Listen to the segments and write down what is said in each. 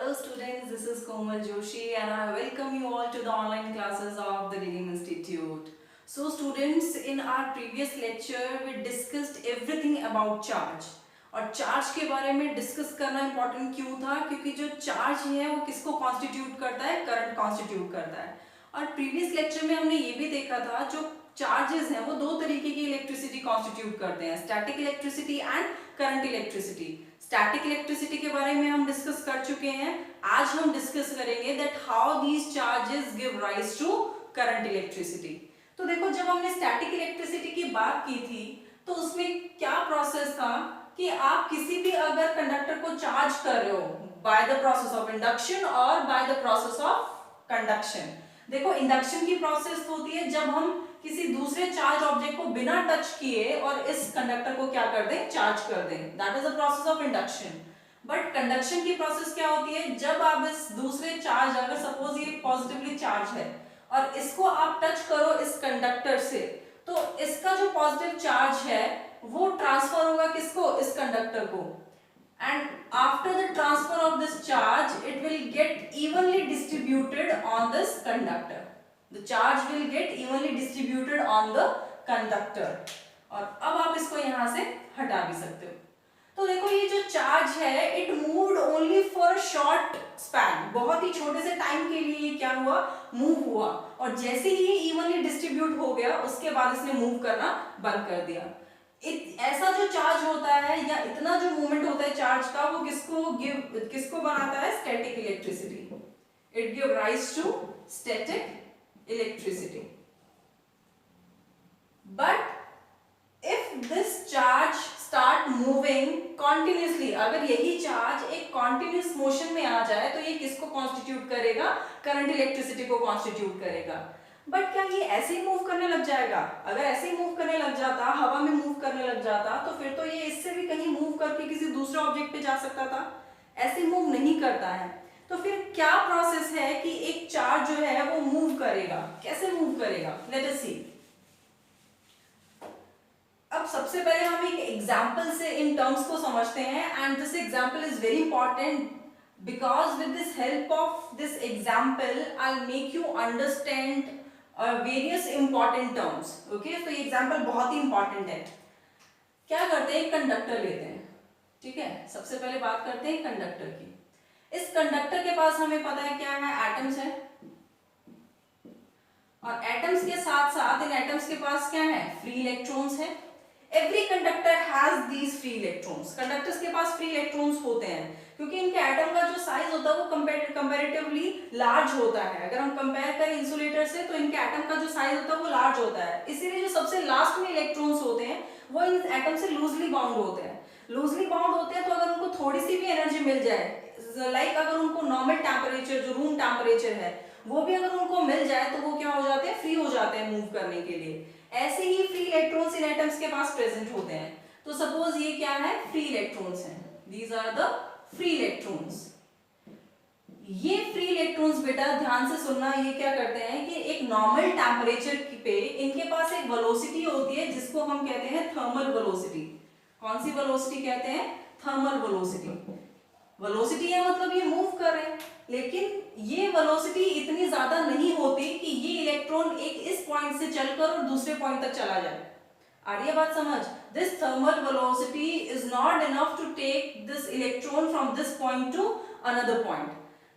Hello students, this is Komal Joshi and I welcome you all to the online classes of the Reading Institute. So students, in our previous lecture we discussed everything about charge. और charge के बारे में discuss करना important क्यों था? क्योंकि जो charge है वो किसको कॉन्स्टिट्यूट करता है? करंट कॉन्स्टिट्यूट करता है। और प्रीवियस लेक्चर में हमने ये भी देखा था जो चार्जेस हैं वो दो तरीके की इलेक्ट्रिसिटी कॉन्स्टिट्यूट करते हैं, static electricity and current electricity. Static electricity के बारे में हम डिस्कस कर चुके हैं। आज हम डिस्कस करेंगे that how these charges give rise to current electricity. तो देखो, जब हमने स्टैटिक इलेक्ट्रिसिटी की बात की थी तो उसमें क्या प्रोसेस था कि आप किसी भी अगर कंडक्टर को चार्ज कर रहे हो by the process of induction और by the process of conduction. देखो, इंडक्शन की प्रोसेस होती है जब हम किसी दूसरे चार्ज ऑब्जेक्ट को बिना टच किए और इस कंडक्टर को क्या कर दें? चार्ज कर दें। That is the process of induction. But conduction की प्रोसेस क्या होती है? जब आप इस दूसरे चार्ज, अगर सपोज ये पॉजिटिवली चार्ज है और इसको आप टच करो इस कंडक्टर से, तो इसका जो पॉजिटिव चार्ज है वो ट्रांसफर होगा किसको? इस कंडक्टर को। And after the transfer of this charge, it will get evenly distributed on this conductor. The charge will get evenly distributed on the conductor. और अब आप इसको यहाँ से हटा भी सकते हो। तो देखो, ये जो चार्ज है it moved only for a short span, बहुत ही छोटे से टाइम के लिए ये क्या हुआ? मूव हुआ। और जैसे ही ये इवनली डिस्ट्रीब्यूट हो गया उसके बाद इसने मूव करना बंद कर दिया। ऐसा जो चार्ज होता है या इतना जो मूवमेंट होता है चार्ज का, वो किसको बनाता है? Static electricity. It give rise to static electricity. But if this charge start moving continuously, अगर यही चार्ज एक कॉन्टिन्यूस मोशन में आ जाए तो ये किसको कॉन्स्टिट्यूट करेगा? करंट इलेक्ट्रिसिटी को कॉन्स्टिट्यूट करेगा। बट क्या ये ऐसे ही मूव करने लग जाएगा? अगर ऐसे ही मूव करने लग जाता, हवा में मूव करने लग जाता, तो फिर तो ये इससे भी कहीं मूव करके किसी दूसरे ऑब्जेक्ट पे जा सकता था। ऐसे मूव नहीं करता है। तो फिर क्या प्रोसेस है कि एक चार्ज जो है वो मूव करेगा? कैसे मूव करेगा? लेट अस सी। अब सबसे पहले हम एक एग्जाम्पल से इन टर्म्स को समझते हैं and this example is very important because with this help of this example I'll make you understand various important terms. Okay, तो ये एग्जांपल बहुत ही इंपॉर्टेंट है। क्या करते हैं? एक कंडक्टर लेते हैं, ठीक है। सबसे पहले बात करते हैं कंडक्टर की। इस कंडक्टर के पास हमें पता है क्या है? एटम्स है। और एटम्स के साथ साथ इन एटम्स के पास क्या है? फ्री इलेक्ट्रॉन्स है। Every conductor has these free electrons. Conductors के पास फ्री इलेक्ट्रॉन्स होते हैं क्योंकि इनके एटम का जो साइज होता है वो कंपैरेटिवली लार्ज होता है। अगर हम कंपेयर करें इंसुलेटर से तो इनके एटम का जो साइज होता है वो लार्ज होता है। इसीलिए जो सबसे लास्ट में इलेक्ट्रॉन्स होते हैं वो इन एटम से लूजली बाउंड होते हैं। लूजली बाउंड होते हैं तो अगर उनको थोड़ी सी भी एनर्जी मिल जाए, लाइक अगर उनको नॉर्मल टेम्परेचर, जो रूम टेम्परेचर है, वो भी अगर उनको मिल जाए तो वो क्या हो जाते हैं? फ्री हो जाते हैं मूव करने के लिए। ऐसे ही फ्री इलेक्ट्रॉन्स इन एटम्स के पास प्रेजेंट होते हैं। तो सपोज ये क्या है? फ्री इलेक्ट्रॉन्स हैं। These are the free electrons. ये फ्री इलेक्ट्रॉन्स बेटा ध्यान से सुनना, ये क्या करते हैं कि एक नॉर्मल टेम्परेचर पे इनके पास एक वेलोसिटी होती है जिसको हम कहते हैं थर्मल वेलोसिटी। कौन सी वेलोसिटी कहते हैं? Thermal velocity. वेलोसिटी है मतलब ये मूव कर रहे हैं, लेकिन ये वेलोसिटी इतनी ज्यादा नहीं होती कि ये इलेक्ट्रॉन एक इस पॉइंट से चलकर और दूसरे पॉइंट तक चला जाए। आ रही है बात समझ? This thermal velocity is not enough to take this electron from this point to another point.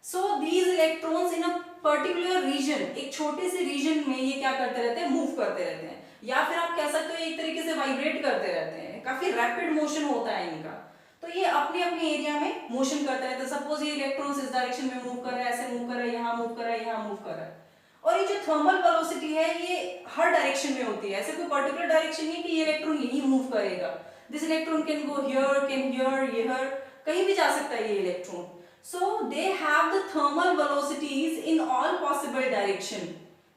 So these electrons in a particular region, एक छोटे से रीजन में ये क्या करते रहते हैं? मूव करते रहते हैं। या फिर आप कह सकते हो एक तरीके से वाइब्रेट करते रहते हैं। काफी रैपिड मोशन होता है इनका। तो ये अपने अपने एरिया में मोशन करते रहते हैं। सपोज ये इलेक्ट्रॉन्स इस डायरेक्शन में मूव कर रहा है, ऐसे मूव कर रहा है, यहाँ मूव कर रहा है, यहाँ मूव कर रहा है। और ये जो थर्मल वेलोसिटी है ये हर डायरेक्शन में होती है। ऐसे कोई पर्टिकुलर डायरेक्शन नहीं कि ये इलेक्ट्रॉन यही मूव करेगा। This electron can go here, can hear, कहीं भी जा सकता है ये electron. So they have the thermal velocities in all possible direction.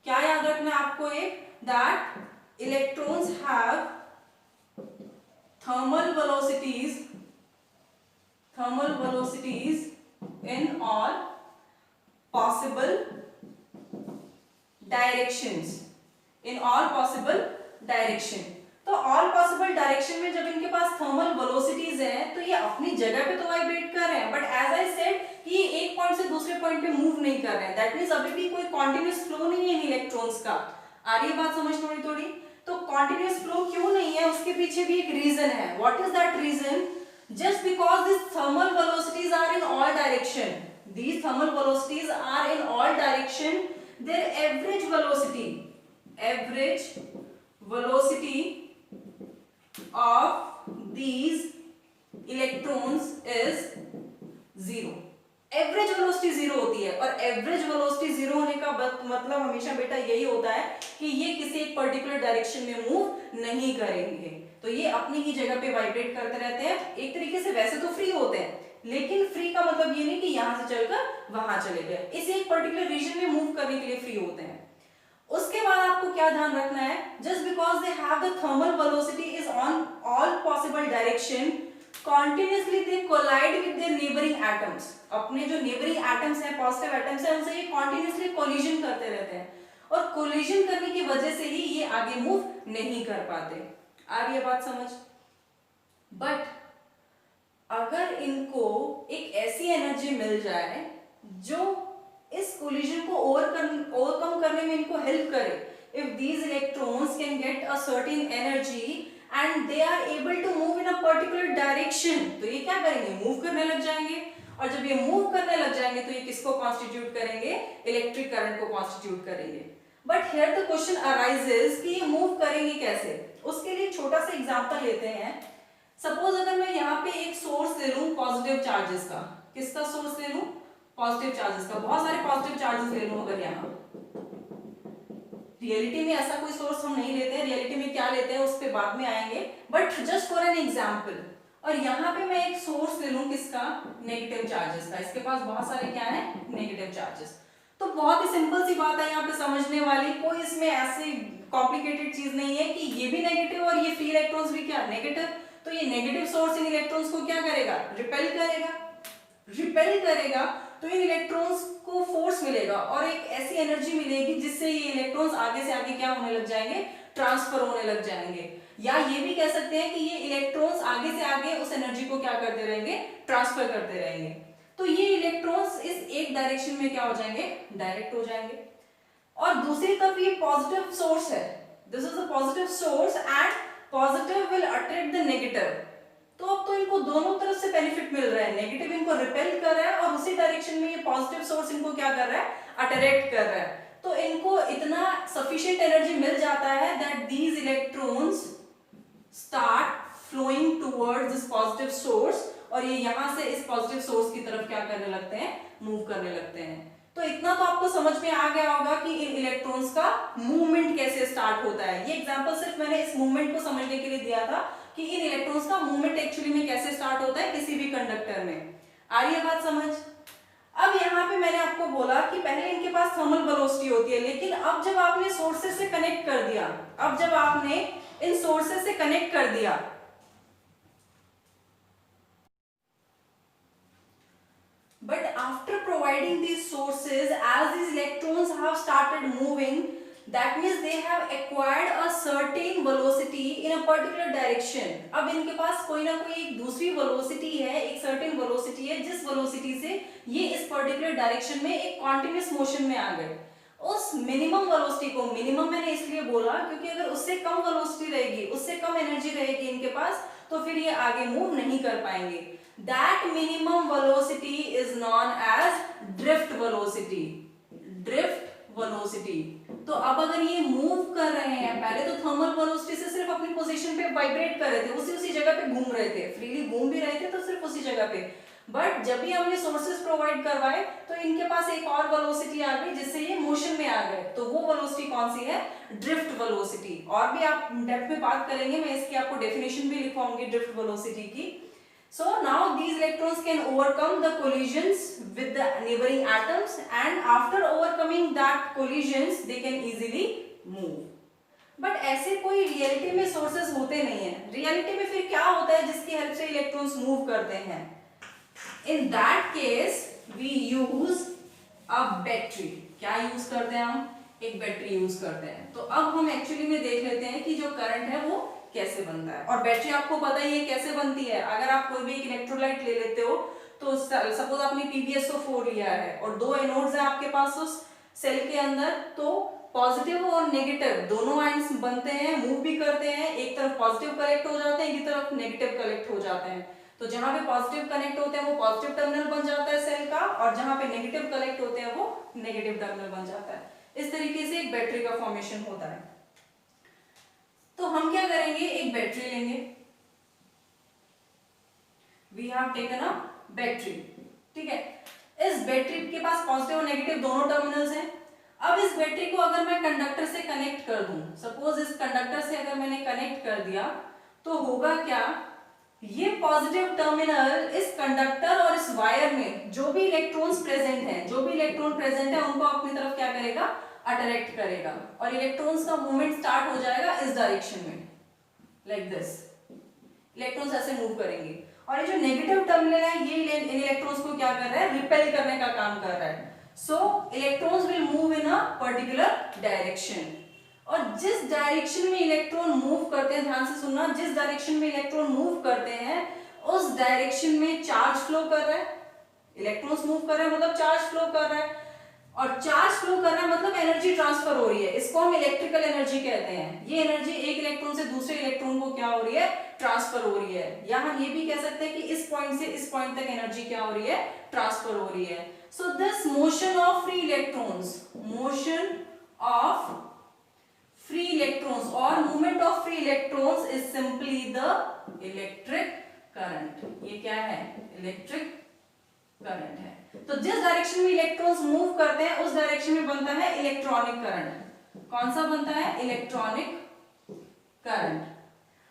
क्या याद रखना है आपको? एक that electrons have thermal velocities in all possible directions, in all possible direction। तो all possible direction में जब इनके पास थर्मल वेलोसिटीज वेलोसिटीज हैं तो ये अपनी जगह पे तो वाइब्रेट कर रहे हैं, बट एज आई सेड कि ये एक पॉइंट से दूसरे पॉइंट पे मूव नहीं कर रहे हैं। दैट मींस अभी भी कोई कॉन्टिन्यूअस फ्लो नहीं है इन इलेक्ट्रॉन्स का। आ रही है बात समझ थोड़ी थोड़ी? तो कॉन्टिन्यूअस फ्लो क्यों नहीं है, उसके पीछे भी एक रीजन है। What is that reason? Just because these thermal velocities are in all direction, these thermal velocities are in all direction, their average velocity of these electrons is zero. Average velocity zero होती है, और average velocity zero होने का मतलब हमेशा बेटा यही होता है कि ये किसी एक पर्टिकुलर डायरेक्शन में मूव नहीं करेंगे, तो ये अपनी ही जगह पे वाइब्रेट करते रहते हैं। एक तरीके से वैसे तो फ्री होते हैं, लेकिन फ्री का मतलब ये नहीं कि यहां से चलकर वहां चले गए, इस एक पर्टिकुलर रीजन में मूव करने के लिए फ्री होते हैं। उसके बाद आपको क्या ध्यान रखना है, just because they have the thermal velocity is on all possible direction, continuously they collide with their neighboring atoms। अपने जो neighboring atoms हैं, positive atoms हैं, उनसे ये continuously collision करते रहते हैं, और collision करने की वजह से ही ये आगे मूव नहीं कर पाते। आ रही है बात समझ? बट अगर इनको एक ऐसी एनर्जी मिल जाए जो इस collision को ओवरकम करने में इनको हेल्प करे, if these electrons can get a certain energy and they are able to move in a particular direction, तो ये क्या करेंगे, मूव करने लग जाएंगे, और जब ये मूव करने लग जाएंगे तो ये किसको कॉन्स्टिट्यूट करेंगे, इलेक्ट्रिक करंट को कॉन्स्टिट्यूट करेंगे। But here the question arises कि ये मूव करेंगे कैसे। उसके लिए छोटा सा एग्जांपल लेते हैं। सपोज अगर मैं यहाँ पे एक सोर्स ले लूं पॉजिटिव चार्जेस का, किसका सोर्स ले लूं, पॉजिटिव चार्जेस का, बहुत सारे पॉजिटिव चार्जेस ले लूं। अगर यहाँ रियलिटी में ऐसा कोई सोर्स हम नहीं लेते हैं, रियलिटी में क्या लेते हैं उस पे बाद में आएंगे, but just for an example. और यहाँ पे मैं एक सोर्स ले लूं किसका, नेगेटिव चार्जेस का, इसके पास बहुत सारे क्या है, नेगेटिव चार्जेस। तो बहुत ही सिंपल सी बात है यहाँ पे समझने वाली, कोई इसमें ऐसी कॉम्प्लिकेटेड चीज नहीं है कि ये भी नेगेटिव और ये फ्री इलेक्ट्रॉन्स भी क्या नेगेटिव, तो ये नेगेटिव सोर्स इन इलेक्ट्रॉन्स को क्या करेगा, रिपेल करेगा, तो इन इलेक्ट्रॉन्स को फोर्स मिलेगा और एक ऐसी एनर्जी मिलेगी जिससे ये इलेक्ट्रॉन्स आगे से आगे क्या होने लग जाएंगे, ट्रांसफर होने लग जाएंगे। या ये भी कह सकते हैं कि ये इलेक्ट्रॉन्स आगे से आगे उस एनर्जी को क्या करते रहेंगे, ट्रांसफर करते रहेंगे। तो ये इलेक्ट्रॉन्स इस एक डायरेक्शन में क्या हो जाएंगे, डायरेक्ट हो जाएंगे। और दूसरी तरफ ये पॉजिटिव सोर्स है, this is the positive source and positive will attract the negative. तो अब तो इनको दोनों तरफ से बेनिफिट मिल रहा है, नेगेटिव इनको रिपेल कर रहा है और उसी डायरेक्शन में ये पॉजिटिव सोर्स इनको क्या कर रहा है, अट्रैक्ट कर रहा है। तो इनको इतना सफिशिएंट एनर्जी मिल जाता है that these electrons start flowing towards this positive source, और ये यहां से इस पॉजिटिव सोर्स की तरफ क्या करने लगते हैं, मूव करने लगते हैं। तो इतना तो आपको समझ में आ गया होगा कि इन इलेक्ट्रॉन्स का मूवमेंट कैसे स्टार्ट होता है। ये एग्जांपल सिर्फ मैंने इस मूवमेंट को समझने के लिए दिया था कि इन इलेक्ट्रॉन्स का मूवमेंट एक्चुअली में कैसे स्टार्ट होता है किसी भी कंडक्टर में। आ रही है बात समझ? अब यहाँ पे मैंने आपको बोला कि पहले इनके पास थर्मल वेलोसिटी होती है, लेकिन अब जब आपने सोर्सेस से कनेक्ट कर दिया, अब जब आपने इन सोर्सेस से कनेक्ट कर दिया, but after providing these sources, as these electrons have started moving, that means they have acquired a certain velocity in a particular direction। अब इनके पास कोई ना कोई एक दूसरी वेलोसिटी है, एक certain वेलोसिटी है, जिस वेलोसिटी से ये इस पर्टिकुलर डायरेक्शन में एक कॉन्टिन्यूस मोशन में आ गए। उस मिनिमम वेलोसिटी को, मिनिमम मैंने इसलिए बोला क्योंकि अगर उससे कम वेलोसिटी रहेगी, उससे कम एनर्जी रहेगी इनके पास, तो फिर ये आगे मूव नहीं कर पाएंगे। That minimum velocity is known as drift velocity। drift velocity। तो अब अगर ये मूव कर रहे हैं, पहले तो थर्मल वेलोसिटी से सिर्फ अपनी पोजीशन पे वाइब्रेट कर रहे थे, उसी जगह पे घूम रहे थे, फ्रीली घूम भी रहे थे तो सिर्फ उसी जगह पे, बट जब भी हमने सोर्सेस प्रोवाइड करवाए तो इनके पास एक और वेलोसिटी आ गई जिससे ये मोशन में आ गए। तो वो वेलोसिटी कौन सी है, ड्रिफ्ट वेलोसिटी। और भी आप डेप्थ में बात करेंगे, मैं इसकी आपको डेफिनेशन भी लिखवाऊंगी ड्रिफ्ट वेलोसिटी की। So now these electrons can overcome the collisions with the neighboring atoms, and after overcoming that collisions they can easily move। But ऐसे कोई रियलिटी में सोर्सेस होते नहीं है। रियलिटी में फिर क्या होता है जिसकी हेल्प से इलेक्ट्रॉन्स मूव करते हैं? In that case we use a battery. क्या यूज करते हैं हम? एक बैटरी यूज करते हैं। तो अब हम एक्चुअली में देख लेते हैं कि जो करंट है वो कैसे बनता है। और बैटरी आपको पता ही है कैसे बनती है। अगर आप कोई भी एक इलेक्ट्रोलाइट ले लेते हो, तो सपोज आपने PbSO4 लिया है और 2 एनोड्स है आपके पास उस सेल के अंदर, तो पॉजिटिव और नेगेटिव दोनों आयंस बनते हैं, मूव भी करते हैं, एक तरफ पॉजिटिव कलेक्ट हो जाते हैं, एक तरफ नेगेटिव कलेक्ट हो जाते हैं। तो जहां पे पॉजिटिव कनेक्ट होते हैं वो पॉजिटिव टर्मिनल बन जाता है सेल का, और जहां पे नेगेटिव कलेक्ट होते हैं वो नेगेटिव टर्मिनल बन जाता है। इस तरीके से एक बैटरी का फॉर्मेशन होता है। तो हम क्या करेंगे, एक बैटरी लेंगे, we have taken a battery, ठीक है। इस बैटरी के पास पॉजिटिव और नेगेटिव दोनों टर्मिनल्स हैं। अब इस बैटरी को अगर मैं कंडक्टर से कनेक्ट कर दूं, सपोज इस कंडक्टर से अगर मैंने कनेक्ट कर दिया, तो होगा क्या, ये पॉजिटिव टर्मिनल इस कंडक्टर और इस वायर में जो भी इलेक्ट्रॉन्स प्रेजेंट हैं, जो भी इलेक्ट्रॉन प्रेजेंट है उनको अपनी तरफ क्या करेगा, अट्रैक्ट करेगा, और इलेक्ट्रॉन्स का मूवमेंट स्टार्ट हो जाएगा इस डायरेक्शन में, लाइक दिस। इलेक्ट्रॉन्स ऐसे मूव करेंगे, और ये जो नेगेटिव टर्मिनल है ये इन इलेक्ट्रॉन्स को क्या कर रहा है, रिपेल करने का काम कर रहा है। सो electrons will move in a particular direction, और जिस डायरेक्शन में इलेक्ट्रॉन मूव करते हैं, ध्यान से सुनना, जिस डायरेक्शन में इलेक्ट्रॉन मूव करते हैं उस डायरेक्शन में चार्ज फ्लो कर रहा है। इलेक्ट्रॉन्स मूव कर रहे हैं मतलब चार्ज फ्लो कर रहा है, और चार्ज फ्लो कर रहा है मतलब एनर्जी ट्रांसफर हो रही है। इसको हम इलेक्ट्रिकल एनर्जी कहते हैं। ये एनर्जी एक इलेक्ट्रॉन से दूसरे इलेक्ट्रॉन को क्या हो रही है, ट्रांसफर हो रही है। या हम ये भी कह सकते हैं कि इस पॉइंट से इस पॉइंट तक एनर्जी क्या हो रही है, ट्रांसफर हो रही है। So this motion of free electrons, motion of free electrons or movement of free electrons is simply the electric current। ये क्या है, इलेक्ट्रिक करंट है। तो जिस डायरेक्शन में इलेक्ट्रॉन्स मूव करते हैं उस डायरेक्शन में बनता है इलेक्ट्रॉनिक करंट। कौन सा बनता है, इलेक्ट्रॉनिक करंट।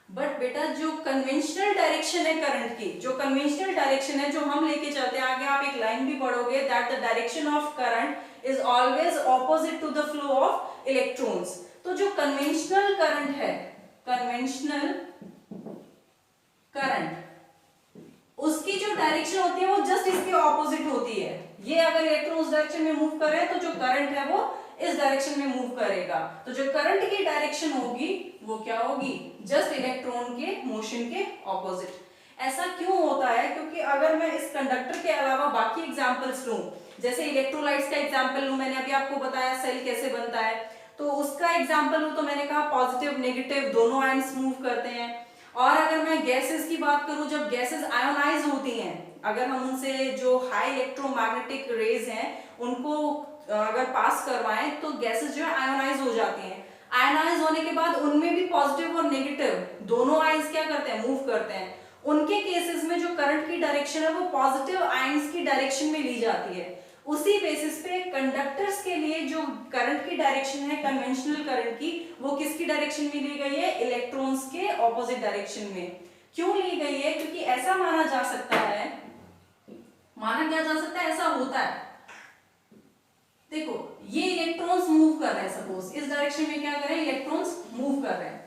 बट बेटा जो कन्वेंशनल डायरेक्शन है करंट की, जो कन्वेंशनल डायरेक्शन है जो हम लेके चलते हैं, आगे आप एक लाइन भी पढ़ोगे, that the direction of current is always opposite to the flow of electrons. तो जो कन्वेंशनल करंट है, कन्वेंशनल करंट, उसकी जो डायरेक्शन होती है वो जस्ट इसके ऑपोजिट होती है। ये अगर इलेक्ट्रॉन उस डायरेक्शन में मूव कर रहे हैं तो जो करंट है वो इस डायरेक्शन में मूव करेगा। तो जो करंट की डायरेक्शन होगी वो क्या होगी, जस्ट इलेक्ट्रॉन के मोशन के ऑपोजिट। ऐसा क्यों होता है, क्योंकि अगर मैं इस कंडक्टर के अलावा बाकी एग्जांपल्स लूं, जैसे इलेक्ट्रोलाइट्स का एग्जांपल लूं, मैंने अभी आपको बताया सेल कैसे बनता है, तो उसका एग्जांपल लूं तो मैंने कहा पॉजिटिव नेगेटिव दोनों आयंस मूव करते हैं। और अगर मैं गैसेस की बात करूं, जब गैसेस आयोनाइज होती हैं, अगर हम उनसे जो हाई इलेक्ट्रोमैग्नेटिक रेज हैं उनको अगर पास करवाएं तो गैसेस जो है आयोनाइज हो जाती हैं। आयोनाइज होने के बाद उनमें भी पॉजिटिव और नेगेटिव दोनों आयंस क्या करते हैं, मूव करते हैं। उनके केसेस में जो करंट की डायरेक्शन है वो पॉजिटिव आयंस की डायरेक्शन में ली जाती है। उसी बेसिस पे कंडक्टर्स के लिए जो करंट की डायरेक्शन है कन्वेंशनल करंट की, वो किसकी डायरेक्शन में ली गई है, इलेक्ट्रॉन्स के ऑपोजिट डायरेक्शन में। क्यों ली गई है, क्योंकि ऐसा माना जा सकता है, माना क्या जा सकता है, ऐसा होता है। देखो ये इलेक्ट्रॉन्स मूव कर रहे हैं, सपोज इस डायरेक्शन में क्या कर रहे हैं, इलेक्ट्रॉन्स मूव कर रहे हैं,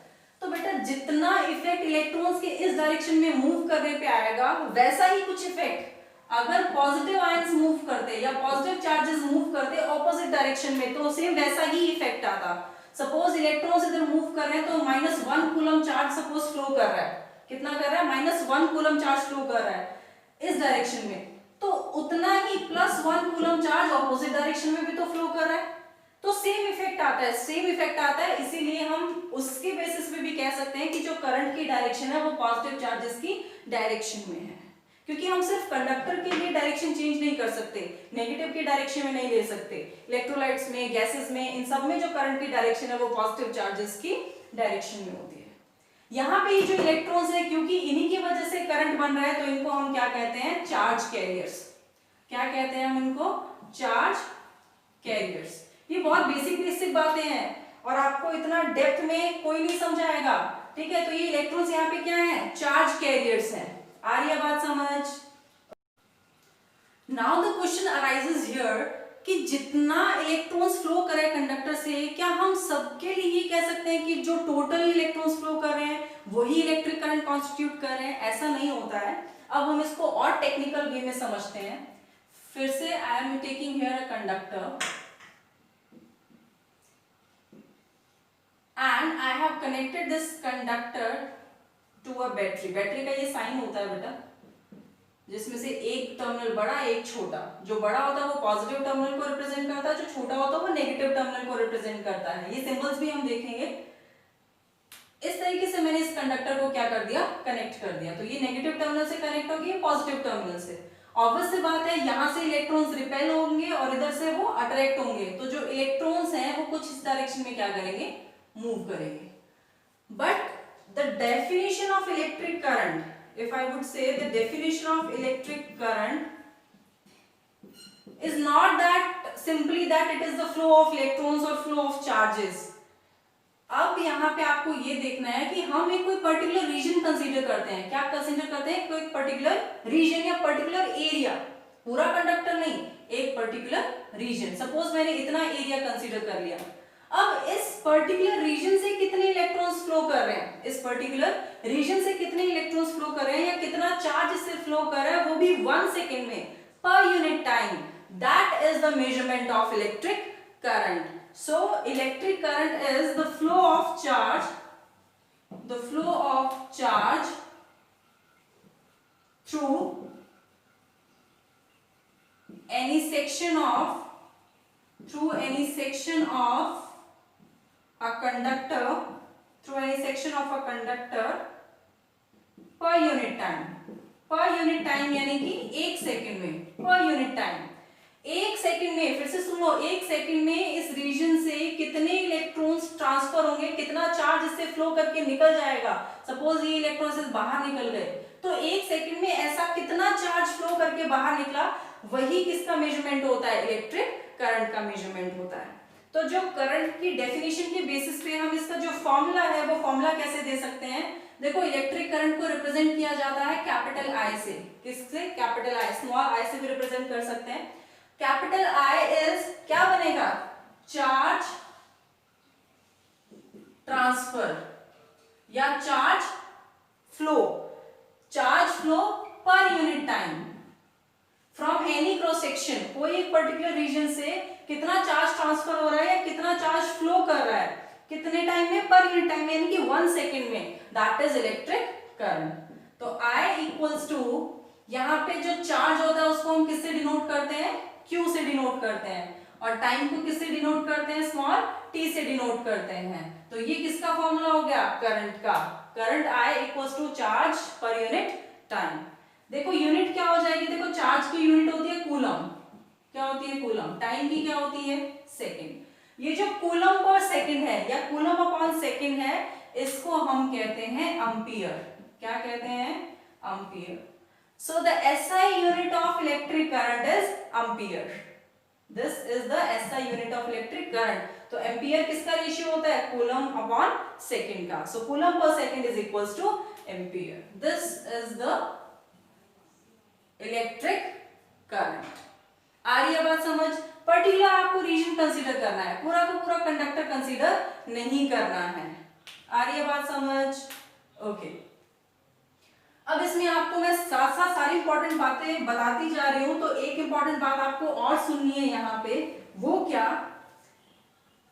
तो बेटा जितना इफेक्ट इलेक्ट्रॉन्स के इस डायरेक्शन में मूव करने पे आएगा वैसा ही कुछ इफेक्ट अगर पॉजिटिव आयंस मूव करते या पॉजिटिव चार्जेस मूव करते ऑपोजिट डायरेक्शन में, तो सेम वैसा ही इफेक्ट आता। सपोज इलेक्ट्रॉन्स इधर मूव कर रहे हैं तो -1 कूलम चार्ज सपोज फ्लो कर रहा है, कितना कर रहा है, -1 कूलम चार्ज फ्लो कर रहा है इस डायरेक्शन में, तो उतना ही +1 कूलम चार्ज ऑपोजिट डायरेक्शन में भी तो फ्लो कर रहा है, तो सेम इफेक्ट आता है, सेम इफेक्ट आता है। इसीलिए हम उसके बेसिस पे भी कह सकते हैं कि जो करंट की डायरेक्शन है वो पॉजिटिव चार्जेस की डायरेक्शन में है, क्योंकि हम सिर्फ कंडक्टर के लिए डायरेक्शन चेंज नहीं कर सकते, नेगेटिव की डायरेक्शन में नहीं ले सकते। इलेक्ट्रोलाइट्स में, गैसेस में, इन सब में जो करंट की डायरेक्शन है वो पॉजिटिव चार्जेस की डायरेक्शन में होती है। यहाँ पे जो इलेक्ट्रॉन्स है, क्योंकि इन्हीं की वजह से करंट बन रहा है, तो इनको हम क्या कहते हैं, चार्ज कैरियर्स। क्या कहते हैं हम इनको, चार्ज कैरियर्स। ये बहुत बेसिक बेसिक बातें हैं और आपको इतना डेप्थ में कोई नहीं समझाएगा, ठीक है। तो ये इलेक्ट्रॉन्स यहाँ पे क्या है, चार्ज कैरियर्स हैं। आ रही है बात समझ। Now the question arises here कि जितना इलेक्ट्रॉन्स फ्लो कर रहे हैं कंडक्टर से, क्या हम सबके लिए ये कह सकते हैं कि जो टोटल इलेक्ट्रॉन्स फ्लो कर रहे हैं वही इलेक्ट्रिक करंट कॉन्स्टिट्यूट कर रहे हैं? ऐसा नहीं होता है। अब हम इसको और टेक्निकल वे में समझते हैं। फिर से I am taking here a conductor and I have connected this conductor to a battery. Battery का ये साइन होता है बेटा, जिसमें से एक टर्मिनल बड़ा एक छोटा। जो बड़ा होता है वो पॉजिटिव टर्मिनल को रिप्रेजेंट करता है, जो छोटा होता है वो नेगेटिव टर्मिनल को रिप्रेजेंट करता है। ये सिंबल्स भी हम देखेंगे। इस तरीके से मैंने इस कंडक्टर को क्या कर दिया, कनेक्ट कर दिया। तो ये नेगेटिव टर्मिनल से कनेक्ट होगी, ये पॉजिटिव टर्मिनल से। ऑब्वियस सी बात है, यहाँ से इलेक्ट्रॉन्स रिपेल होंगे और इधर से वो अट्रैक्ट होंगे। तो जो इलेक्ट्रॉन्स हैं वो कुछ इस डायरेक्शन में क्या करेंगे, मूव करेंगे। But the definition of electric current, if I would say the definition of electric current is not that simply that it is the flow of electrons or flow of charges. अब यहाँ पे आपको ये देखना है कि हम एक कोई पर्टिकुलर रीजन कंसीडर करते हैं। क्या कंसीडर करते हैं, कोई पर्टिकुलर रीजन या पर्टिकुलर एरिया, पूरा कंडक्टर नहीं, एक पर्टिकुलर रीजन। सपोज मैंने इतना एरिया कंसीडर कर लिया। अब इस पर्टिकुलर रीजन से कितने इलेक्ट्रॉन्स फ्लो कर रहे हैं, इस पर्टिकुलर रीजन से कितने इलेक्ट्रॉन्स फ्लो कर रहे हैं या कितना चार्ज इससे फ्लो कर रहा है, वो भी 1 सेकेंड में पर unit time. That is the measurement of electric current. So electric current is the flow of charge, the flow of charge through any section of, through any section of a conductor, through any section of a conductor per unit time, per unit time यानी कि 1 second में, per unit time 1 second में। फिर से सुन लो, 1 second में इस reason से कितने इलेक्ट्रॉन्स ट्रांसफर होंगे, कितना चार्ज इससे फ्लो करके निकल जाएगा। सपोज ये इलेक्ट्रॉन्स बाहर निकल गए, तो 1 सेकेंड में ऐसा कितना चार्ज फ्लो करके बाहर निकला, वही किसका मेजरमेंट होता है, इलेक्ट्रिक करंट का मेजरमेंट होता है। तो जो करंट की डेफिनेशन के बेसिस पे हम इसका जो फॉर्मूला है वो फॉर्मूला कैसे दे सकते हैं। देखो, इलेक्ट्रिक करंट को रिप्रेजेंट किया जाता है कैपिटल आई से। किससे, कैपिटल आई, स्मॉल आई से भी रिप्रेजेंट कर सकते हैं। कैपिटल आई इज क्या बनेगा, चार्ज ट्रांसफर या चार्ज फ्लो, चार्ज फ्लो पर unit time from any cross section. कोई एक पर्टिकुलर रीजन से कितना चार्ज ट्रांसफर हो रहा है या कितना चार्ज फ्लो कर रहा है, कितने टाइम में, पर यूनिट टाइम में, यानी कि 1 सेकेंड में। That is electric current. तो I इक्वल्स टू, यहाँ पे जो चार्ज होता है उसको हम किससे डिनोट करते हैं, Q से डिनोट करते हैं, और टाइम को किससे डिनोट करते हैं, स्मॉल t से डिनोट करते हैं। तो ये किसका फॉर्मूला हो गया, करंट का। Current I equals to charge per unit time. देखो यूनिट क्या हो जाएगी, देखो चार्ज की यूनिट होती है कूलम, क्या होती है, कूलम। टाइम की क्या होती है, सेकेंड। ये जो कूलम पर सेकेंड है या कूलम अपॉन सेकेंड है, इसको हम कहते हैं एम्पियर। क्या कहते हैं, ampere. So the SI unit of electric current is ampere. This is the SI unit of electric current. तो एम्पियर किसका रेशियो होता है, कूलम अपॉन सेकेंड का। सो कूलम पर second is equals to ampere. This is the electric current. आ रही है बात समझ। पर्टिकुलर आपको रीजन कंसीडर करना है, पूरा का पूरा कंडक्टर कंसीडर नहीं करना है। आ रही है बात समझ, ओके। अब इसमें आपको मैं साथ साथ सारी इंपॉर्टेंट बातें बताती जा रही हूं, तो एक इंपॉर्टेंट बात आपको और सुननी है यहाँ पे। वो क्या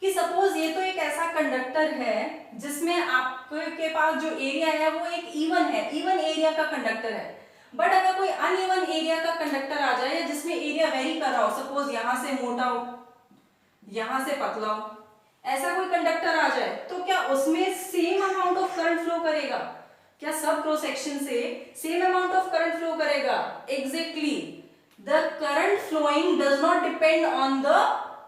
कि सपोज ये तो एक ऐसा कंडक्टर है जिसमें आपके पास जो एरिया है वो एक इवन है, इवन एरिया का कंडक्टर है। बट अगर कोई अनइवन एरिया का कंडक्टर आ जाए या जिसमें एरिया वेरी कर रहा हो, सपोज यहां से मोटा हो, यहां से पतला हो, ऐसा कोई कंडक्टर आ जाए, तो क्या उसमें same amount of current flow करेगा, क्या सब क्रॉस सेक्शन से same amount of current flow करेगा? Exactly, the current flowing does not depend on the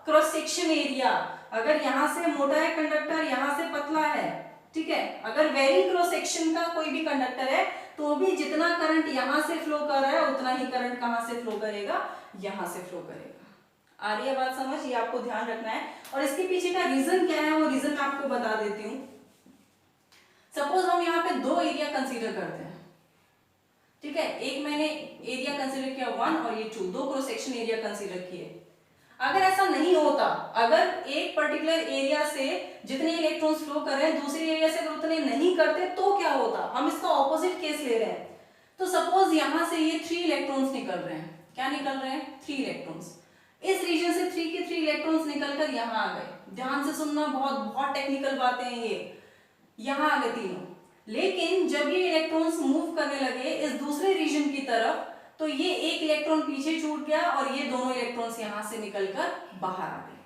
cross section area. अगर यहां से मोटा है कंडक्टर, यहां से पतला है, ठीक है, अगर वेरी क्रॉस सेक्शन का कोई भी कंडक्टर है तो भी जितना करंट यहां से फ्लो कर रहा है उतना ही करंट कहां से फ्लो करेगा, यहां से फ्लो करेगा। आ रही है बात समझ, ये आपको ध्यान रखना है। और इसके पीछे का रीजन क्या है, वो रीजन मैं आपको बता देती हूँ। सपोज हम यहाँ पे 2 एरिया कंसीडर करते हैं, ठीक है, एक मैंने एरिया कंसीडर किया 1 और ये 2, 2 क्रॉस सेक्शन एरिया कंसीडर किए। अगर ऐसा नहीं होता, अगर एक पर्टिकुलर एरिया से जितने इलेक्ट्रॉन्स फ्लो कर रहे हैं दूसरे एरिया से अगर उतने नहीं करते तो क्या होता, हम इसका ऑपोजिट केस ले रहे हैं। तो सपोज यहां से ये 3 इलेक्ट्रॉन्स निकल रहे हैं, क्या निकल रहे हैं, 3 इलेक्ट्रॉन्स। इस रीजन से 3 के 3 इलेक्ट्रॉन्स निकलकर यहाँ आ गए। ध्यान से सुनना, बहुत बहुत टेक्निकल बातें हैं ये। यहाँ आ गए तीनों। लेकिन जब ये इलेक्ट्रॉन्स मूव करने लगे इस दूसरे रीजन की तरफ, तो ये एक इलेक्ट्रॉन पीछे छूट गया और ये दोनों इलेक्ट्रॉन्स यहाँ से निकलकर बाहर आ गए।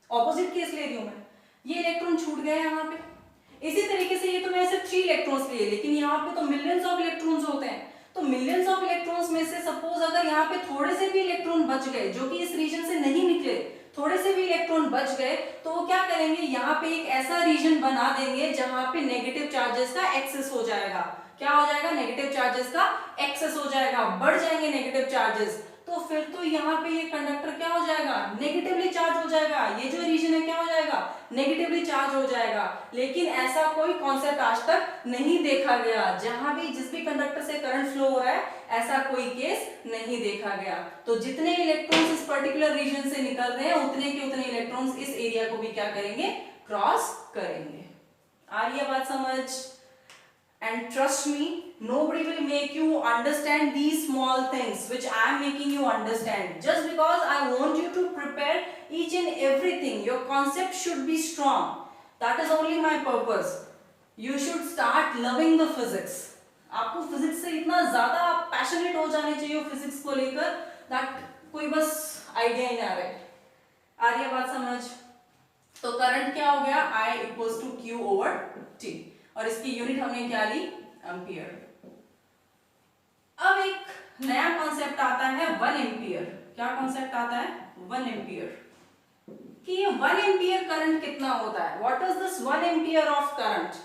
ऑपोजिट केस ले रही हूं मैं, ये इलेक्ट्रॉन छूट गया यहाँ पे। इसी तरीके से ये तो मैं सिर्फ 3 इलेक्ट्रॉन्स लिए, लेकिन यहाँ पे तो मिलियंस ऑफ इलेक्ट्रॉन्स होते हैं। तो मिलियंस ऑफ इलेक्ट्रॉन्स में से सपोज अगर यहाँ पे थोड़े से भी इलेक्ट्रॉन बच गए जो कि इस रीजन से नहीं निकले, थोड़े से भी इलेक्ट्रॉन बच गए, तो वो क्या करेंगे, यहाँ पे एक ऐसा रीजन बना देंगे जहां पे नेगेटिव चार्जेस का एक्सेस हो जाएगा। क्या हो जाएगा, नेगेटिव चार्जेस का एक्सेस हो जाएगा, बढ़ जाएंगे नेगेटिव चार्जेस। तो फिर तो यहाँ पे ये कंडक्टर क्या हो जाएगा, नेगेटिवली चार्ज हो जाएगा। ये जो रीजन है क्या हो जाएगा, नेगेटिवली चार्ज हो जाएगा। लेकिन ऐसा कोई कॉन्सेप्ट आज तक नहीं देखा गया, जहां भी जिस भी कंडक्टर से करंट फ्लो हो रहा है ऐसा कोई केस नहीं देखा गया। तो जितने इलेक्ट्रॉन्स इस पर्टिकुलर रीजन से निकल रहे हैं उतने के उतने इलेक्ट्रॉन्स इस एरिया को भी क्या करेंगे, क्रॉस करेंगे। आ रही है बात समझ? And trust me, nobody will make you understand these small things which I am making you understand. Just because I want you to prepare each and everything, your concept should be strong. That is only my purpose. You should start loving the physics. आपको physics से इतना ज्यादा passionate हो जाने चाहिए physics को लेकर, that कोई बस आइडिया ही ना रहे। आ रही है बात समझ? तो करंट क्या हो गया, I equals to Q over T, और इसकी यूनिट हमने क्या ली, एम्पियर। अब एक नया कॉन्सेप्ट आता है 1 एम्पियर। क्या कॉन्सेप्ट आता है, 1 एम्पियर, कि ये 1 एम्पियर करंट कितना होता है, what is this 1 ampere of current.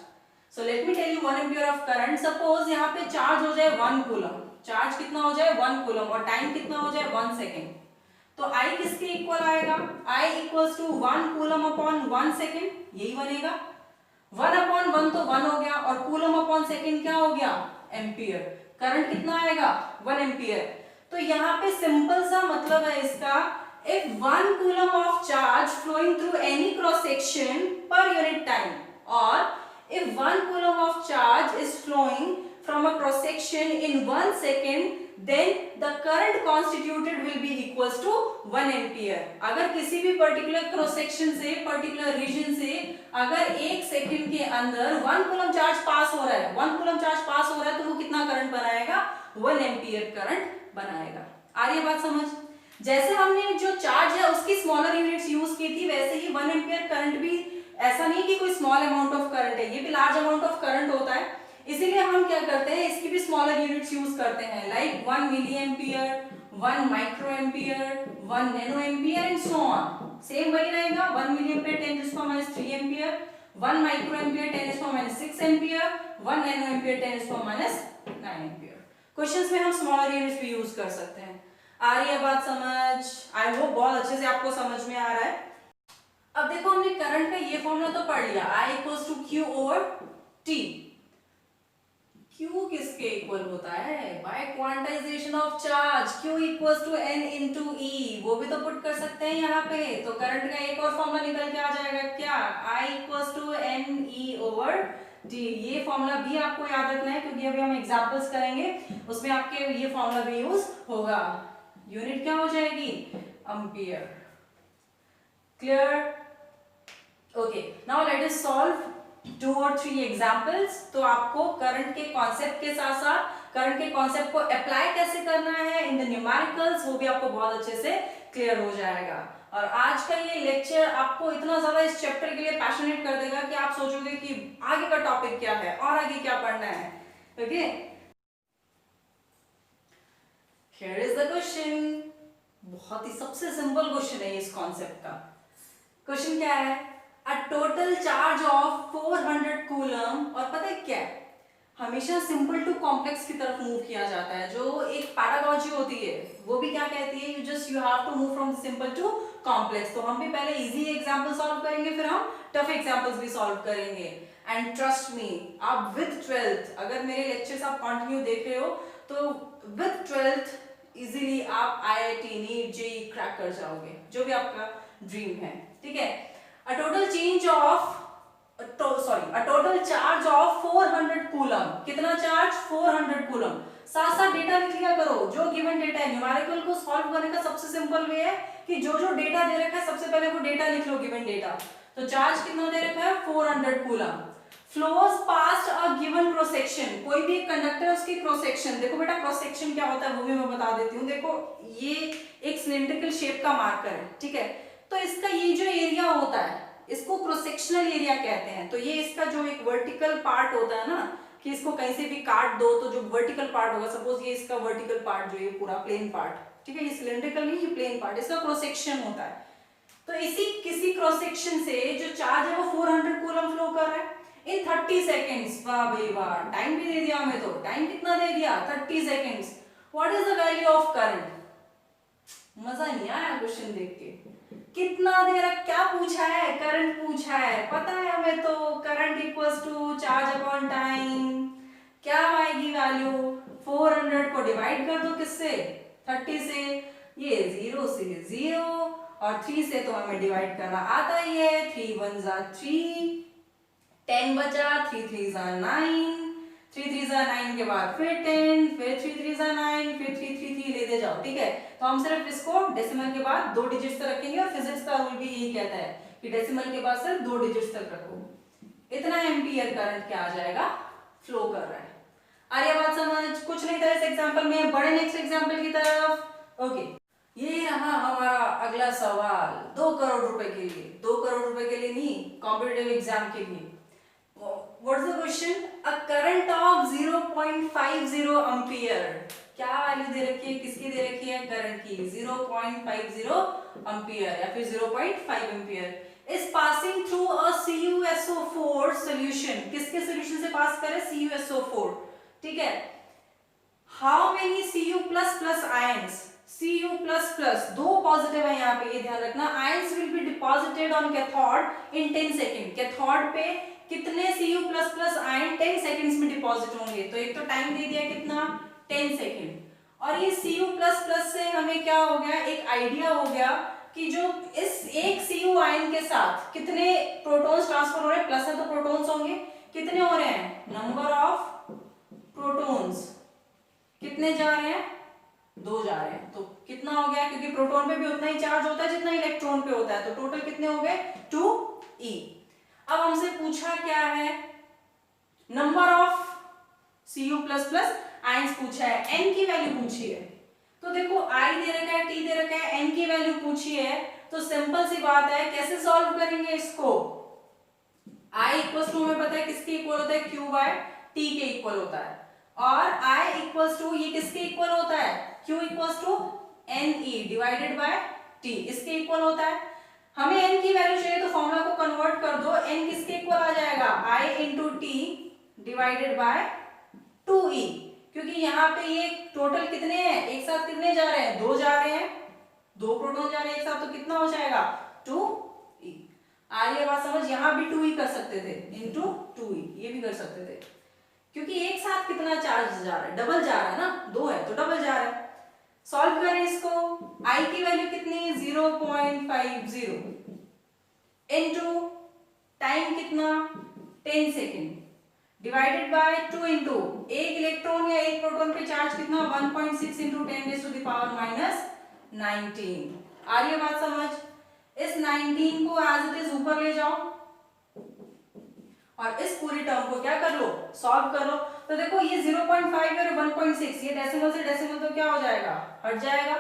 So let me tell you 1 ampere of current. Suppose यहाँ पे चार्ज हो जाए 1 कूलम, चार्ज कितना हो जाए 1 कूलम, और टाइम कितना हो जाए 1 सेकेंड। तो I किसके इक्वल आएगा, I equals to 1 coulomb upon 1 second, यही बनेगा। 1 अपॉन 1 तो 1 हो गया, और कूलम अपॉन सेकेंड क्या हो गया, एम्पियर। करंट कितना आएगा, 1 एम्पियर। तो यहाँ पे सिंपल सा मतलब है इसका, if 1 coulomb of charge flowing through any cross section per unit time, or if 1 coulomb of charge is flowing from a cross section in 1 second, then the current constituted will be equals to 1 ampere. अगर किसी भी particular cross section से, particular reason से अगर 1 second के अंदर 1 coulomb charge पास हो रहा है, 1 कूलम चार्ज पास हो रहा है, तो वो कितना करंट बनाएगा, 1 एम्पियर करंट बनाएगा। आ रही है बात समझ? जैसे हमने जो चार्ज है उसकी स्मॉलर यूनिट्स यूज की थी, वैसे ही 1 एम्पियर करंट भी ऐसा नहीं कि कोई स्मॉल अमाउंट ऑफ करंट है, ये भी लार्ज अमाउंट ऑफ करंट होता है। इसीलिए हम क्या करते हैं, इसकी भी स्मॉलर यूनिट्स यूज करते हैं, like 1 milliampere, 1 microampere, 1 nanoampere and so on. Same वही रहेगा, 1 milliampere 10⁻³ ampere, 1 microampere 10⁻6 ampere, 1 nanoampere 10⁻9 ampere. Questions में हम स्मॉलर यूनिट्स भी यूज कर सकते हैं। आ रही है बात समझ? आई होप बहुत अच्छे से आपको समझ में आ रहा है। अब देखो हमने करंट का ये फॉर्मूला तो पढ़ लिया, I equals to Q over T। Q किसके इक्वल होता है, by quantization of charge, Q equals to N into E, वो भी तो पुट कर सकते हैं यहाँ पे। तो करंट का एक और फॉर्मूला निकल के आ जाएगा, क्या, I equals to NE over D। ये फॉर्मूला भी आपको याद रखना है, क्योंकि अभी हम एग्जांपल्स करेंगे उसमें आपके ये फॉर्मूला भी यूज होगा। यूनिट क्या हो जाएगी, ampere. Clear? Okay, now let us solve 2 और 3 एग्जांपल्स। तो आपको करंट के कॉन्सेप्ट के साथ साथ करंट के कॉन्सेप्ट को अप्लाई कैसे करना है इन द न्यूमेरिकल्स, वो भी आपको बहुत अच्छे से क्लियर हो जाएगा। और आज का ये लेक्चर आपको इतना ज्यादा इस चैप्टर के लिए पैशनेट कर देगा कि आप सोचोगे कि आगे का टॉपिक क्या है और आगे क्या पढ़ना है। Okay, here is the question. बहुत ही सबसे सिंपल क्वेश्चन है इस कॉन्सेप्ट का। क्वेश्चन क्या है, a total charge of 400 coulomb, और पता है क्या है, हमेशा सिंपल टू कॉम्प्लेक्स की तरफ मूव किया जाता है। जो एक पैडागॉजी होती है वो भी क्या कहती है, you have to move from simple to complex. तो हम भी पहले इजी एग्जांपल सॉल्व करेंगे, फिर हम टफ एग्जांपल्स भी सॉल्व करेंगे। एंड ट्रस्ट मी, आप विद 12th अगर मेरे लेक्चर्स आप कंटिन्यू देख रहे हो तो विद 12th इजीली आप IIT नीट जेईई क्रैक कर जाओगे, जो भी आपका ड्रीम है। ठीक है, a total change of a total charge of 400 coulomb. कितना चार्ज? 400 कूलम। साथ साथ डेटा लिख लिया करो, जो गिवन डेटा है। न्यूमेरिकल को सॉल्व करने का सबसे सिंपल वे है कि जो जो डेटा दे रखा है सबसे पहले वो डेटा लिख लो, गिवन डेटा। तो चार्ज कितना दे रखा है? 400 coulomb. Flows past a given cross section, कोई भी एक कंडक्टर है उसकी क्रॉस सेक्शन। देखो बेटा क्रॉस सेक्शन क्या होता है वो भी मैं बता देती हूँ। देखो ये एक सिलिंड्रिकल शेप का मार्कर है, ठीक है। तो इसका ये जो एरिया होता है इसको क्रॉस सेक्शनल एरिया कहते हैं। तो ये इसका जो एक वर्टिकल पार्ट होता है ना, कि इसको कहीं से भी काट दो तो जो वर्टिकल पार्ट होगा, सपोज ये इसका वर्टिकल पार्ट जो ये पूरा प्लेन पार्ट, ठीक है, ये सिलिंड्रिकल नहीं, ये प्लेन पार्ट, इसका क्रॉस सेक्शन होता है। तो इसी किसी क्रॉस सेक्शन से जो चार्ज है वो 400 कूलम फ्लो कर रहा है इन 30 सेकेंड्स। वाह भाई वाह, टाइम भी दे दिया हमें। तो टाइम कितना दे दिया? 30 seconds. What is the value of current? मजा नहीं आया क्वेश्चन देख के। कितना दे रहा, क्या पूछा है? करंट पूछा है, पता है हमें। तो current equals to charge upon time. क्या आएगी वैल्यू? 400 को डिवाइड कर दो किससे? 30 से। ये 0 से 0 और 3 से तो हमें डिवाइड करना आता ही है। 3 1 जा 3, 10 बचा, 3 3 जा 9, 3 3 जा 9 के बाद फिर 10, फिर 3 3 जा 9, फिर 3 3 3 लेते जाओ, ठीक है। तो हम सिर्फ इसको डेसिमल के बाद 2 डिजिट्स तक रखेंगे और फिजिक्स का रूल भी यही कहता है कि डेसिमल के बाद सिर्फ 2 डिजिट्स तक रखो। इतना एम्पियर करंट क्या आ जाएगा? फ्लो कर रहा है। आ रही बात समझ? कुछ नहीं था इस एग्जांपल में, बड़े नेक्स्ट एग्जांपल की तरफ। ओके, ये रहा हमारा अगला सवाल 2 करोड़ रुपए के लिए। 2 करोड़ रुपए के लिए नहीं, कॉम्पिटिटिव एग्जाम के लिए। What's the question? A current of 0.50 ampere। क्या वैल्यू दे रखी है? किसकी दे रखी है? करंट की। 0.50 एम्पियर या फिर 0.5 ampere is passing through a CuSO4 solution. किसके सॉल्यूशन से पास करे? CuSO4, ठीक है। How many Cu++ ions? Cu++, 2 positive है यहाँ पे, ये ध्यान रखना। Ions will be deposited on cathode in 10 second. Cathode पे कितने Cu++ आयन 10 सेकेंड्स में डिपॉजिट होंगे? तो एक तो टाइम दे दिया कितना? 10 सेकेंड। और ये Cu++ से हमें क्या हो गया? एक आइडिया हो गया कि जो इस एक Cu आयन के साथ कितने प्रोटॉन्स ट्रांसफर हो रहे हैं? प्लस है तो प्रोटॉन्स होंगे। कितने हो रहे हैं? नंबर ऑफ प्रोटॉन्स कितने जा रहे हैं? 2 जा रहे हैं। तो कितना हो गया? क्योंकि प्रोटॉन पे भी उतना ही चार्ज होता है जितना इलेक्ट्रॉन पे होता है, तो टोटल कितने हो गए? 2e। अब हमसे पूछा क्या है? नंबर ऑफ Cu++ आयंस पूछा है, n की वैल्यू पूछी है। तो देखो I दे रखा है, T दे रखा है, n की वैल्यू पूछी है। तो सिंपल सी बात है, कैसे सॉल्व करेंगे इसको? I इक्वल्स टू हमें पता है किसके इक्वल होता है? Q/T के इक्वल होता है। और I इक्वल्स टू ये किसके इक्वल होता है? Q equals to NE divided by T, इसके इक्वल होता है। हमें n की वैल्यू चाहिए तो फॉर्मूला को कन्वर्ट कर दो। n किसके इक्वल आ जाएगा? I into T divided by 2e। क्योंकि यहाँ पे ये टोटल कितने हैं? एक साथ कितने जा रहे हैं? 2 जा रहे हैं, 2 प्रोटॉन जा रहे हैं एक साथ, तो कितना हो जाएगा? 2e। आ रही है बात समझ? यहाँ भी 2e कर सकते थे, इंटू 2e ये भी कर सकते थे, क्योंकि एक साथ कितना चार्ज जा रहा है? डबल जा रहा है ना, 2 है तो डबल जा रहा है। सॉल्व करें इसको। I की वैल्यू कितनी? 0.50 इनटू टाइम कितना? 10 सेकेंड डिवाइडेड बाय 2 इंटू एक इलेक्ट्रॉन या एक प्रोटॉन पे चार्ज कितना? 1.6 इंटू 10⁻⁻19। आ रही है बात समझ? इस 19 को एज इट इज ऊपर ले जाओ और इस पूरी टर्म को क्या कर लो? सॉल्व कर लो। तो देखो ये 0.5 और 1.6, ये डेसिमल से डेसिमल तो क्या हो जाएगा? हट जाएगा।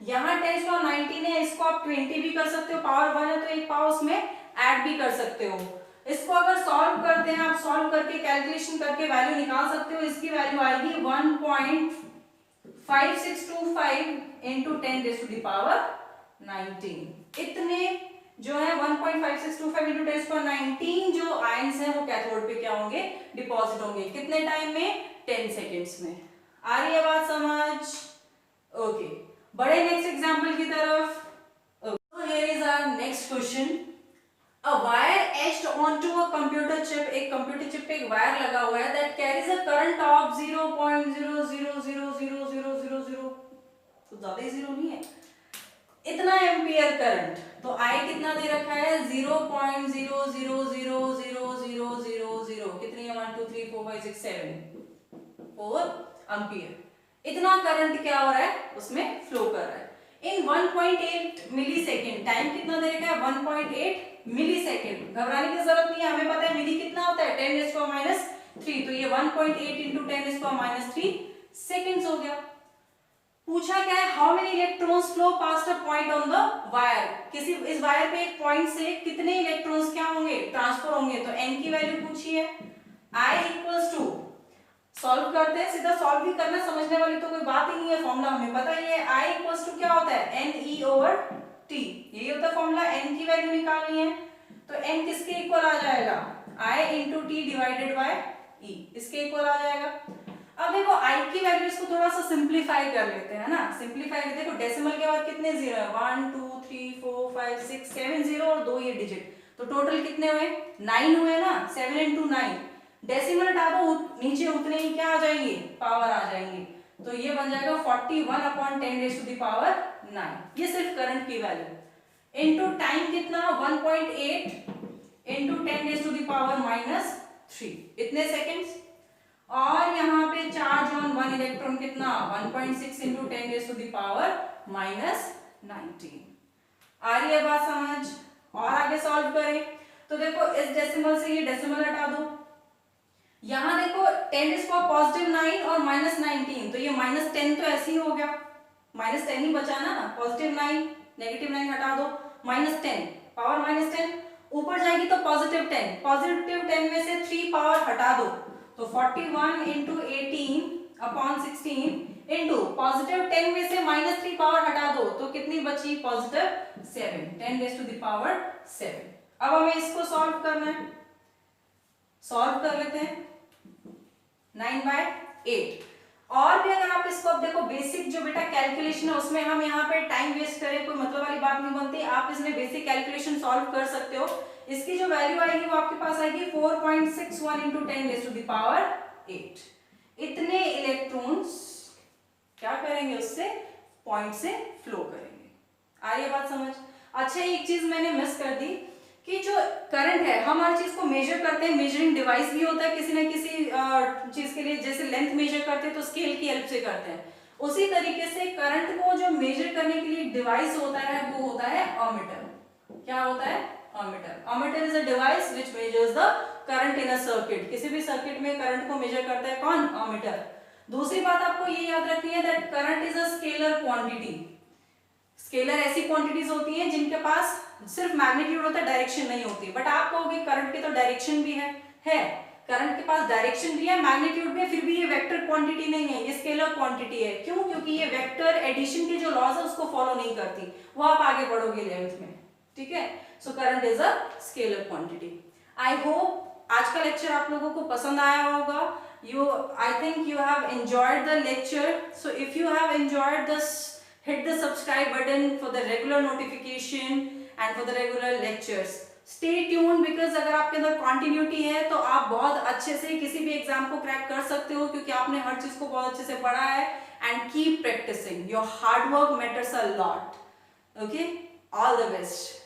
यहाँ 10⁻19 है, इसको आप 20 भी कर सकते हो, पावर 1 है तो एक पावर उसमें ऐड भी कर सकते हो। इसको अगर सॉल्व करते हैं आप, सॉल्व करके कैलकुलेशन करके वैल्यू निकाल सकते हो। इसकी वैल्यू आएगी 1.5625 इंटू 10⁻19। इतने जो है 1.5625 इंटू 10⁻19 जो आयंस है वो कैथोड पे क्या होंगे? डिपॉजिट होंगे। कितने टाइम में? 10 सेकेंड्स में। आ रही है बात समझ? ओके, बड़े नेक्स्ट एग्जांपल की तरफ। So here is our next question. A wire etched onto a computer chip, एक कंप्यूटर चिप पे एक वायर लगा हुआ है that carries a current of 0.000000, तो ज्यादा ही जीरो नहीं है, इतना एम्पियर करंट। तो I कितना दे रखा है 0.000000, कितनी है 1 2 3 4 5 6 7 4 एम्पियर। इतना करंट क्या हो रहा है उसमें फ्लो कर रहा है इन 1.8 मिली सेकेंड। टाइम कितना दे रखा है 1.8 मिली सेकेंड। घबराने की जरूरत नहीं है, हमें पता है मिली कितना होता है 10⁻³ तो ये 1.8 इंटू 10⁻³ सेकेंड्स हो गया। पूछा क्या है how many electrons flow past a point on the wire, किसी इस वायर पे एक पॉइंट से कितने इलेक्ट्रॉन्स क्या होंगे ट्रांसफर होंगे। तो n की वैल्यू पूछी है I इक्वल्स टू, सॉल्व करते हैं, सीधा सॉल्व भी करना, समझने वाली तो कोई बात ही नहीं है, फॉर्मूला हमें पता ही है। I इक्वल्स टू क्या होता है NE/T, यही होता है फॉर्मूला। n की वैल्यू निकालनी है तो n किसके इक्वल आ जाएगा I into T divided by E, इसके इक्वल आ जाएगा। अब देखो I की वैल्यू इसको थोड़ा सा सिंप्लीफाई कर लेते हैं ना, सिंप्लीफाई करते हैं। देखो डेसिमल के बाद कितने जीरो है 1 2 3 4 5 6 7 जीरो और 2 ये डिजिट, तो टोटल कितने हुए 9 हुए ना। 7 इंटू 9, डेसिमल हटा दो नीचे उतने ही क्या आ जाएंगे पावर आ जाएंगे, तो ये बन जाएगा 41/10⁻⁹ ये सिर्फ करंट की वैल्यू। इनटू टाइम कितना 1.8 इंटू 10⁻⁻³ इतने सेकेंड्स, और यहाँ पे चार्ज ऑन 1 इलेक्ट्रॉन कितना 1.6 इंटू 10⁻⁻⁹ आ रही है बात समझ। और आगे सॉल्व करें तो देखो इस डेसिमल से ये डेसिमल हटा दो, यहाँ देखो 10⁻⁻⁹ और -19, तो ये -10 तो ऐसे ही हो गया, -10 ही बचा ना, +9 -9 हटा दो, -10 पावर -10 ऊपर जाएगी तो +10, +10 में से 3 पावर हटा दो तो 41 इंटू 18/16 इंटू +10 में से -3 पावर हटा दो तो कितनी बची +7, 10⁻⁷। अब हमें इसको सॉल्व करना है, सॉल्व कर लेते हैं 9/8। और भी अगर आप इसको, अब देखो बेसिक जो बेटा कैलकुलेशन है उसमें हम यहाँ पे टाइम वेस्ट करें कोई मतलब वाली बात नहीं बनती, आप इसमें बेसिक कैलकुलेशन सॉल्व कर सकते हो। इसकी जो वैल्यू आएगी वो आपके पास आएगी 4.61 इंटू 10⁻⁸। इतने इलेक्ट्रॉन्स क्या करेंगे उससे पॉइंट से फ्लो करेंगे। आ रही है बात समझ। अच्छा एक चीज मैंने मिस कर दी कि जो करंट है हम हर चीज को मेजर करते हैं, मेजरिंग डिवाइस भी होता है किसी न किसी चीज के लिए, जैसे लेंथ मेजर करते हैं तो स्केल की हेल्प से करते हैं, उसी तरीके से करंट को जो मेजर करने के लिए डिवाइस होता है वो होता है अमीटर। क्या होता है ammeter. Ammeter is a device which measures the current in a circuit, किसी भी सर्किट में करंट को मेजर करता है कौन अमीटर। दूसरी बात आपको ये याद रखनी है that current is a scalar quantity. Scalar ऐसी क्वांटिटीज होती हैं जिनके पास सिर्फ मैग्नीट्यूड होता है डायरेक्शन नहीं होती, बट आप कहोगे करंट की तो डायरेक्शन भी है करंट के पास डायरेक्शन भी है मैग्नीट्यूड भी है, फिर भी ये वेक्टर क्वांटिटी नहीं है, ये स्केलर क्वांटिटी है। क्यों? क्योंकि ये वेक्टर एडिशन के जो लॉज है उसको फॉलो नहीं करती, वो आप आगे बढ़ोगे 11th में, ठीक है। So current is a scalar quantity. I hope आज का लेक्चर आप लोगों को पसंद आया होगा। I think you have enjoyed the lecture. So if you have enjoyed this, hit the subscribe button for the regular notification and for the regular lectures. Stay tuned because अगर आपके अंदर continuity है तो आप बहुत अच्छे से किसी भी एग्जाम को क्रैक कर सकते हो, क्योंकि आपने हर चीज को बहुत अच्छे से पढ़ा है। And keep practicing. Your hard work matters a lot. Okay? All the best.